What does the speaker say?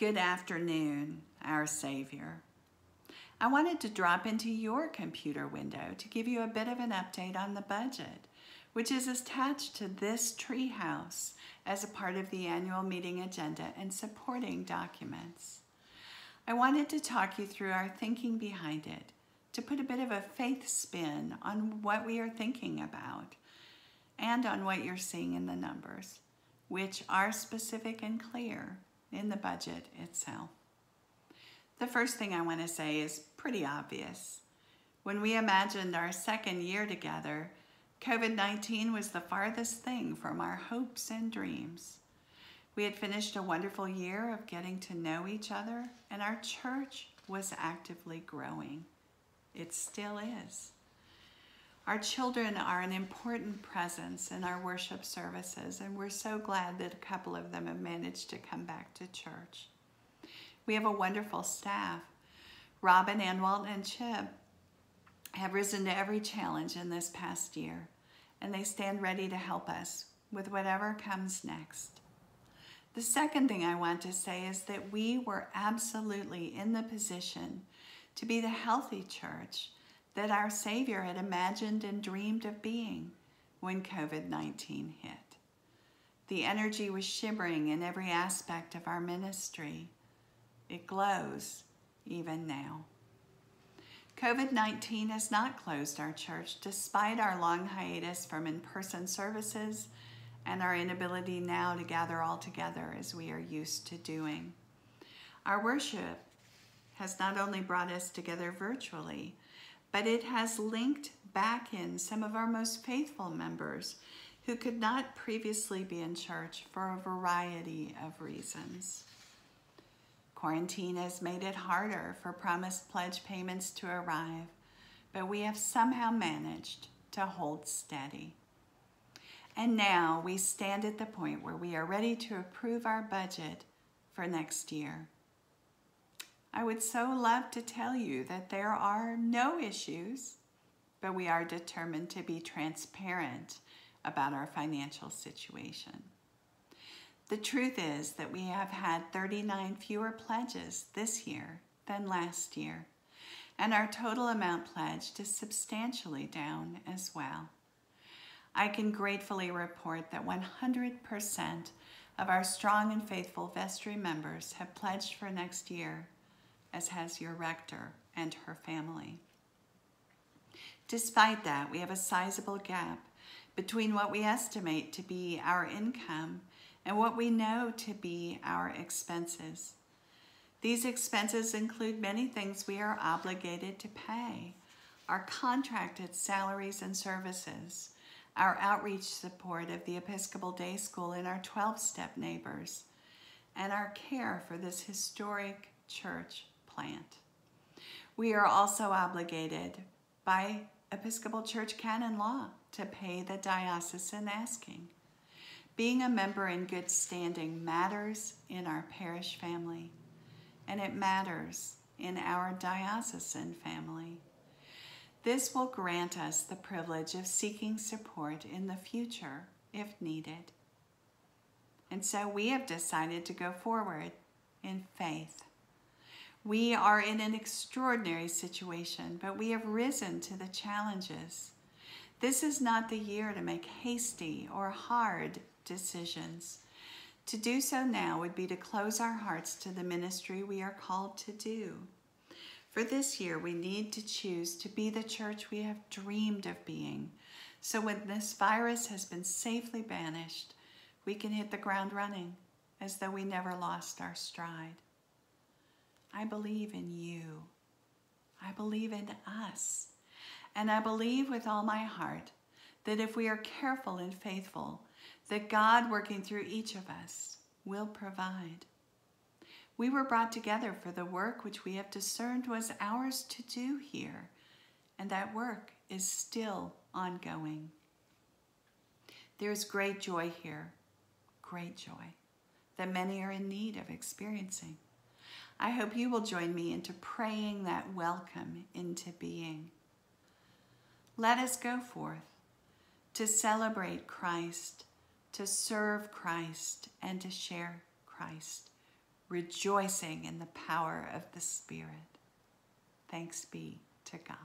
Good afternoon, our Savior. I wanted to drop into your computer window to give you a bit of an update on the budget, which is attached to this treehouse as a part of the annual meeting agenda and supporting documents. I wanted to talk you through our thinking behind it, to put a bit of a faith spin on what we are thinking about and on what you're seeing in the numbers, which are specific and clear in the budget itself. The first thing I want to say is pretty obvious. When we imagined our second year together, COVID-19 was the farthest thing from our hopes and dreams. We had finished a wonderful year of getting to know each other, and our church was actively growing. It still is. Our children are an important presence in our worship services, and we're so glad that a couple of them have managed to come back to church. We have a wonderful staff. Robin, Anwalt, and Chip have risen to every challenge in this past year, and they stand ready to help us with whatever comes next. The second thing I want to say is that we were absolutely in the position to be the healthy church that our Savior had imagined and dreamed of being when COVID-19 hit. The energy was shimmering in every aspect of our ministry. It glows even now. COVID-19 has not closed our church despite our long hiatus from in-person services and our inability now to gather all together as we are used to doing. Our worship has not only brought us together virtually, but it has linked back in some of our most faithful members who could not previously be in church for a variety of reasons. Quarantine has made it harder for promised pledge payments to arrive, but we have somehow managed to hold steady. And now we stand at the point where we are ready to approve our budget for next year. I would so love to tell you that there are no issues, but we are determined to be transparent about our financial situation. The truth is that we have had 39 fewer pledges this year than last year, and our total amount pledged is substantially down as well. I can gratefully report that 100% of our strong and faithful vestry members have pledged for next year, as has your rector and her family. Despite that, we have a sizable gap between what we estimate to be our income and what we know to be our expenses. These expenses include many things we are obligated to pay: our contracted salaries and services, our outreach support of the Episcopal Day School and our 12-step neighbors, and our care for this historic church plant. We are also obligated by Episcopal Church canon law to pay the diocesan asking. Being a member in good standing matters in our parish family, and it matters in our diocesan family. This will grant us the privilege of seeking support in the future if needed. And so we have decided to go forward in faith. We are in an extraordinary situation, but we have risen to the challenges. This is not the year to make hasty or hard decisions. To do so now would be to close our hearts to the ministry we are called to do. For this year, we need to choose to be the church we have dreamed of being, so when this virus has been safely banished, we can hit the ground running as though we never lost our stride. I believe in you. I believe in us. And I believe with all my heart that if we are careful and faithful, that God working through each of us will provide. We were brought together for the work which we have discerned was ours to do here, and that work is still ongoing. There is great joy here, great joy, that many are in need of experiencing. I hope you will join me into praying that welcome into being. Let us go forth to celebrate Christ, to serve Christ, and to share Christ, rejoicing in the power of the Spirit. Thanks be to God.